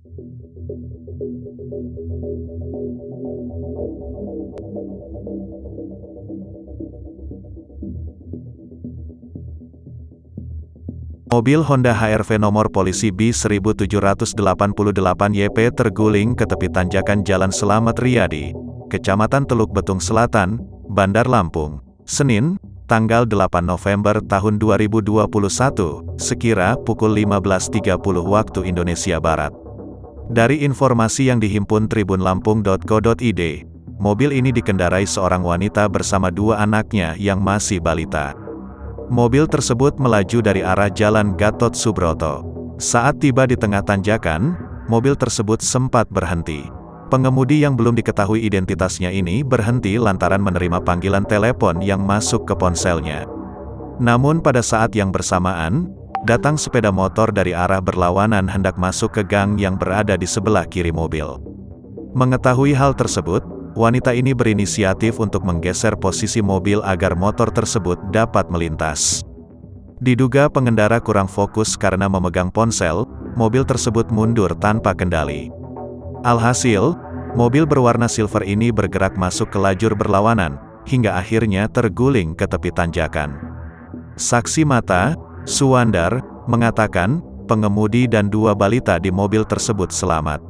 Mobil Honda HR-V nomor polisi B1788YP terguling ke tepi tanjakan Jalan Selamat Riyadi, Kecamatan Teluk Betung Selatan, Bandar Lampung, Senin, tanggal 8 November tahun 2021, sekira pukul 15.30 waktu Indonesia Barat. Dari informasi yang dihimpun tribunlampung.co.id, mobil ini dikendarai seorang wanita bersama dua anaknya yang masih balita. Mobil tersebut melaju dari arah Jalan Gatot Subroto. Saat tiba di tengah tanjakan, mobil tersebut sempat berhenti. Pengemudi yang belum diketahui identitasnya ini berhenti lantaran menerima panggilan telepon yang masuk ke ponselnya. Namun pada saat yang bersamaan, datang sepeda motor dari arah berlawanan hendak masuk ke gang yang berada di sebelah kiri mobil. Mengetahui hal tersebut, wanita ini berinisiatif untuk menggeser posisi mobil agar motor tersebut dapat melintas. Diduga pengendara kurang fokus karena memegang ponsel, mobil tersebut mundur tanpa kendali. Alhasil, mobil berwarna silver ini bergerak masuk ke lajur berlawanan, hingga akhirnya terguling ke tepi tanjakan. Saksi mata, Suwandar, mengatakan, pengemudi dan dua balita di mobil tersebut selamat.